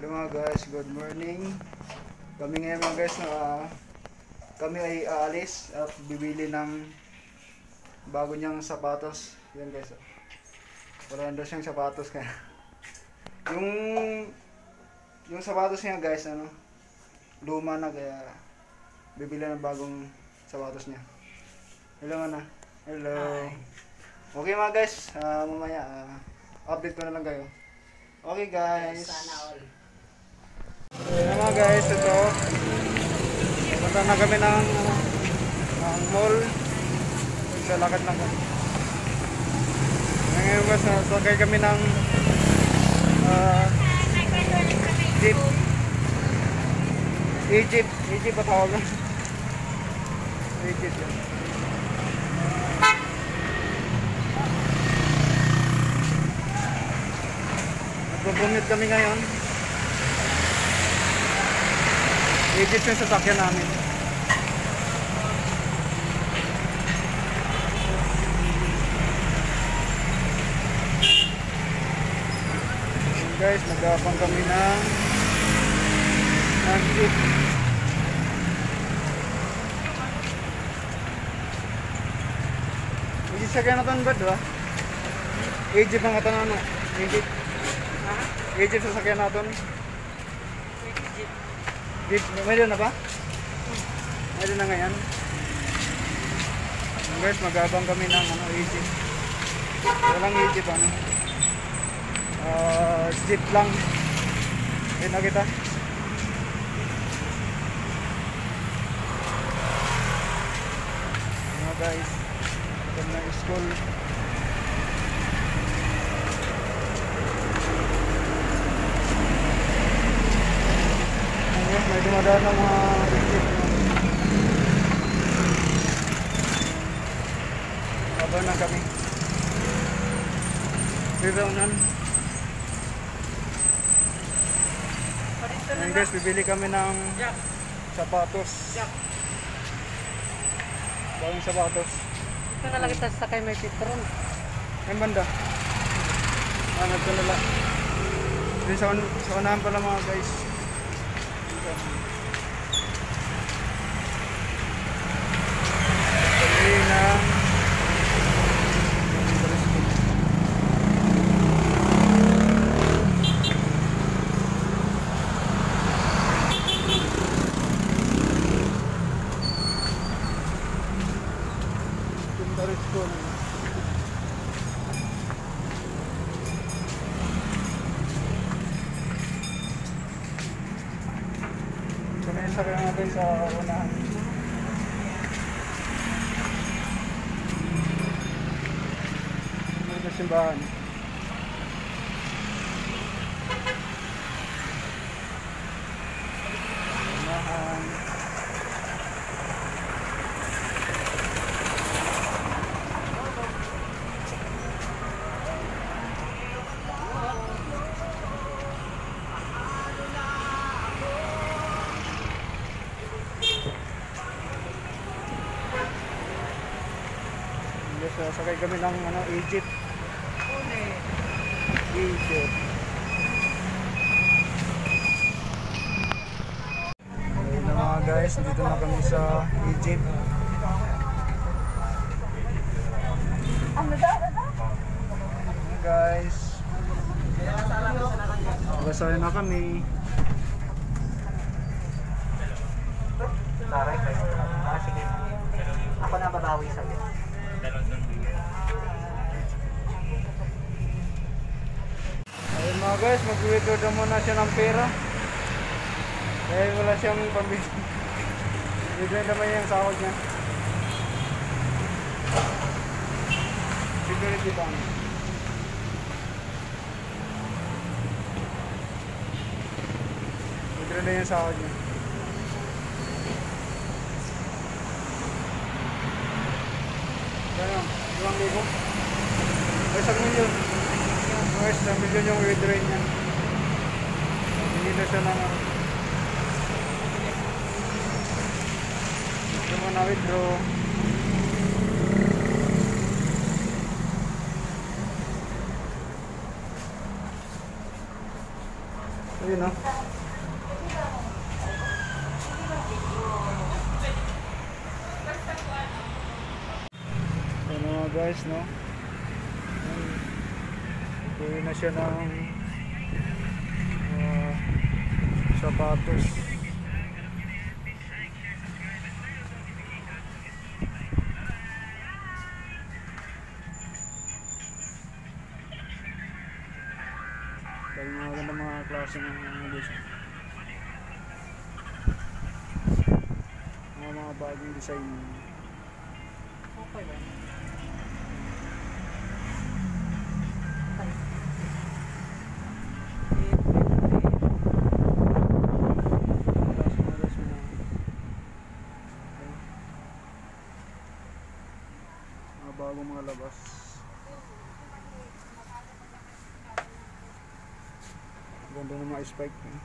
Hello mga guys, good morning. Kami ngayon mga guys na kami ay aalis at bibili ng bago niyang sapatos. Yan guys. Wala na siyang sapatos kaya. yung sapatos niya guys, luma na kaya bibili ng bagong sapatos niya. Hello mana. Hello. Hi. Okay mga guys, mamaya update ko na lang kayo. Okay guys. Sana all. Ayan mga guys, ito. Pupunta na kami ng mall. Naglalakad lang kami. Ngayon guys, nasakay kami ng jeep. Egypt pa tawag. Egypt yan. Bumit kami ngayon. Egypt yung sasakyan namin. And guys, nag-aapang kami ng jeep. Egypt sakyan natin ba diba? Egypt ang atan Egypt. Egypt sasakyan natin. Jeep, mayroon na ba? Mayroon na ngayon. Guys, mag-abang kami ng Egypt. Walang Egypt jeep lang. Ayun na kita. Guys, ito na school. May dumadaan ng mga jeep. Abang na kami. Bibawnan. Ngayon guys, bibili kami ng sapatos. Bagong sapatos. Ito na lang kita sakay may petrol. May banda. Ito na lang. Sa unahan pala mga guys. Sakay natin sa unahan. May simbahan. Unahan. Sakay kami ng Egypt. Egypt. Ayun na mga guys, dito na kami sa Egypt. Guys, basahin na kami. Sige. Ako na babawi sa'yo. Ayun mga guys, mag-withdraw na muna siya ng pera dahil wala siyang pambili. Withdraw naman yung sahod niya. Security bank. Withdraw na yung sahod niya. Gano'n? 2,000? Ay, 1,000,000. Guys, 1,000,000 yung withdraw niya. Hindi na siya naman. Ito mo na withdraw. Ayun no. Ano mga guys no. Tuloy na siya ng sapatos. Dahil mga ganda mga klase ng mga design. Mga bagong design. Okay ba? Bagong mga labas. Ganda ng mga spike eh.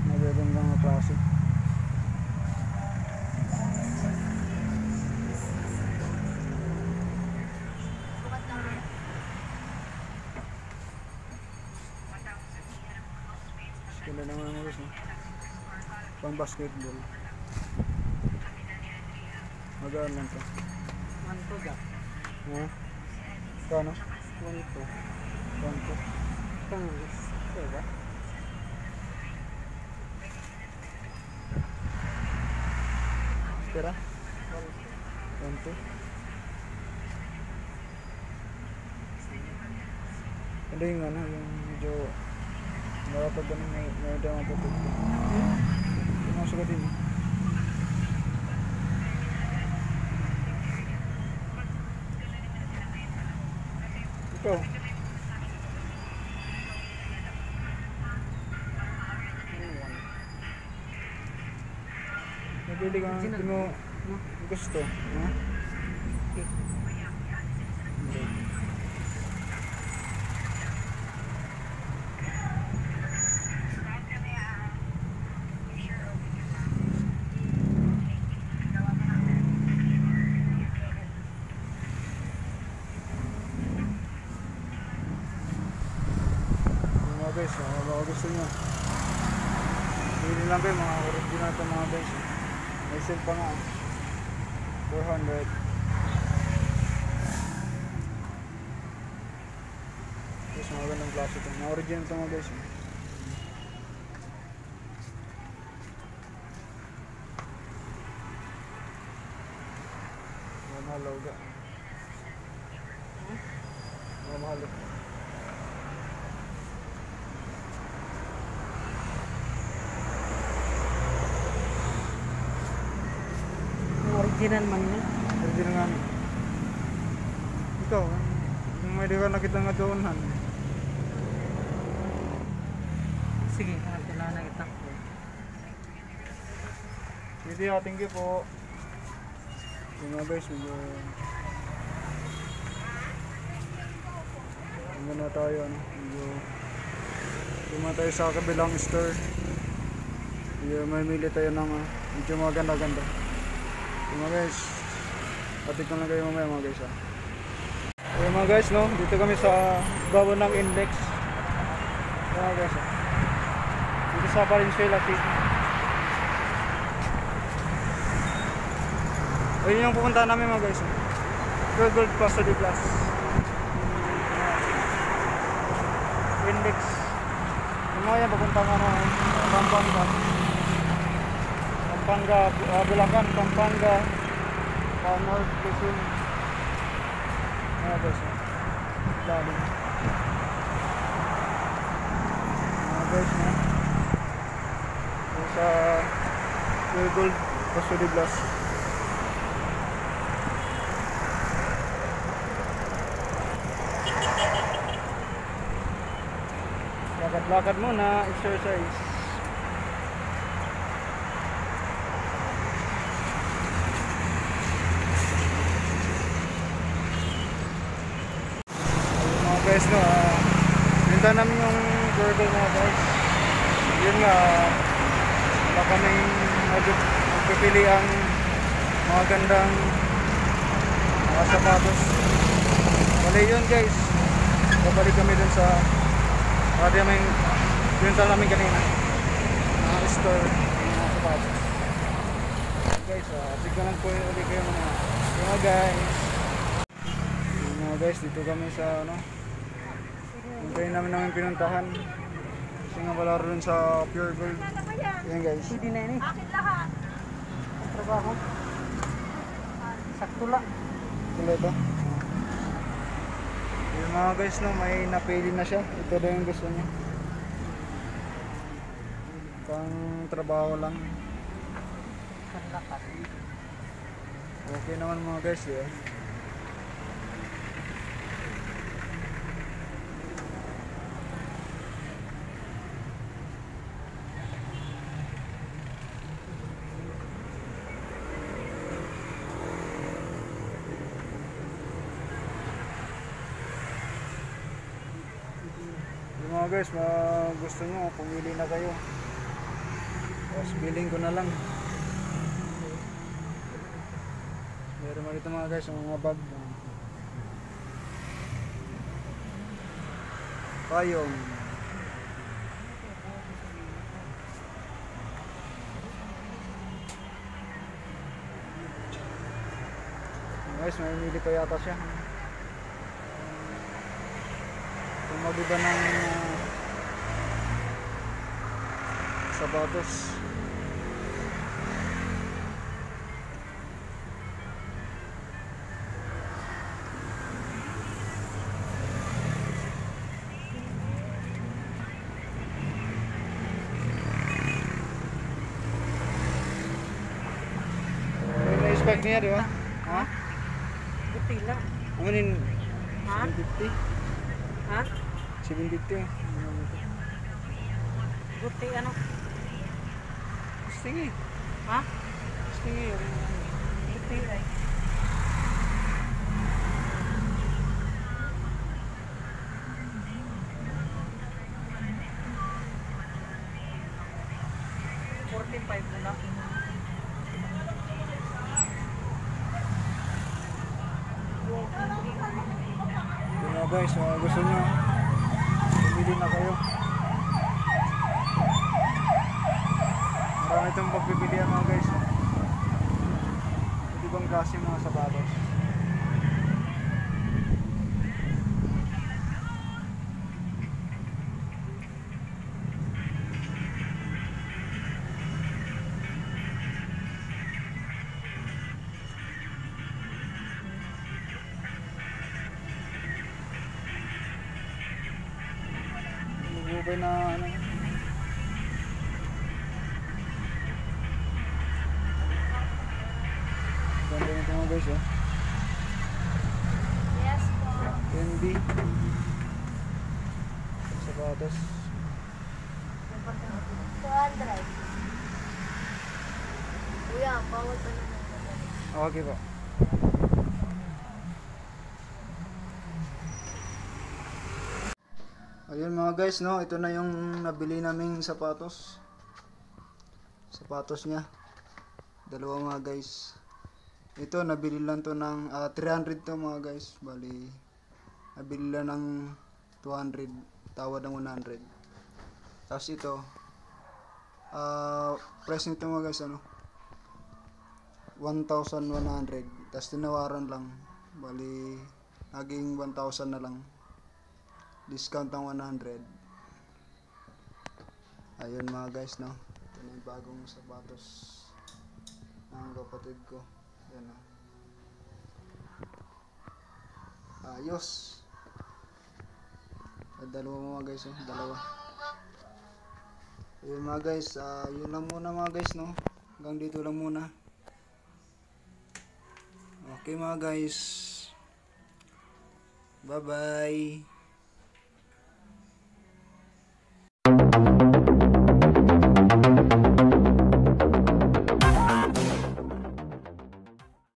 Magagandang mga klase. Ganda naman ang guys, no? Pang basketball. Magaan lang to. Manto ba? Ha? Kano? Manto. Kanto. Tangis. Diba? Pera? Kanto. Ano yung ano, yung medyo marapag ganun may daw ang putok. Yung mga sugat din. Ikaw? Nabili ka ng mo gusto. Ha? Guys, mga gusto nyo bili lang kayo mga original ito mga guys. May sale pa nga 400. Guys, mga gandang klase ito mga original ito mga guys. Mga mahal ga mga mahal. Original man yun. Original nga ni. Ikaw, may di ka nakita nga doon han. Sige, kailangan na kita. Sige, thank you po. Yung mga guys, medyo muna tayo ano, medyo luma tayo sa kabilang store. Medyo may mili tayo ng medyo maganda-ganda. Yung mga guys, patik na lang kayo mamaya mga guys ha. Yung mga guys no, dito kami sa baba ng index. Yung mga guys ha. Dito sa Valenzuela City. Ayun yung pupuntahan namin mga guys. Gold Paso de Blas. Index. Yung mga yan papunta nga ng Pampanga. Pampanga, Bulacan, Pampanga, North Quezon. Mga guys. Lalim. Mga guys na. Sa Gold Paso de Blas. Lakad-lakad muna, exercise. Ayun mga guys no, pinta namin yung Burger mga guys. Yun nga, wala kaming magpipili ang mga gandang mga sapatos. Wala yun guys. Babalik kami dun sa pati namin pinunta namin kanina. Mga store ng mga sapatos. Guys, tignan lang po ulit kayo mga guys. Mga guys, dito kami sa ano, hintayin namin pinuntahan kasi nga wala rin sa Pure Gold. Yan guys. Pwede na yun eh. Akin lahat. Ang trabaho. Sakto lang. Tuloy ito. Yung mga guys, no, may napili na siya. Ito daw yung gusto niya. Pang trabaho lang. Panlakas. Okay naman mga guys, yeah. Yung mga guys, gusto nyo, pumili na kayo. Tapos bilhin ko na lang. Meron mo dito mga guys, yung mga bag. Payong. Guys, may mili pa yata siya. Kung mag-iba ng sapatos. Expect niya, di ba? Ha? Buti lang. Ano yun? Ha? 750? Ha? 750. Buti ano? Sige. Ha? Sige. Buti lang. $45 na lang. Yun na guys, gusto nyo, pumili na kayo. Marami itong pagpipilian mga guys. Hindi bang klase mga sapatos. Bubay na ano. Ganda nito mga guys oh. Yes po. Candy. Sapatos. 200. Kuya, bawal pa naman. Okay po. Ayun mga guys, no, ito na yung nabili naming sapatos. Sapatos niya. Dalawa mga guys. Ito nabili lang to ng 300 to mga guys. Bali nabili lang ng 200, tawad ng 100. Tapos ito price nito mga guys ano 1,100. Tapos tinawaran lang. Bali naging 1,000 na lang. Discount ng 100. Ayun mga guys, no. Ito na yung bagong sapatos ng kapatid ko. Yan o. Ayos. Dalawa mga guys, oh. Dalawa. Ayun mga guys, yun lang muna mga guys, no. Hanggang dito lang muna. Okay mga guys. Bye bye.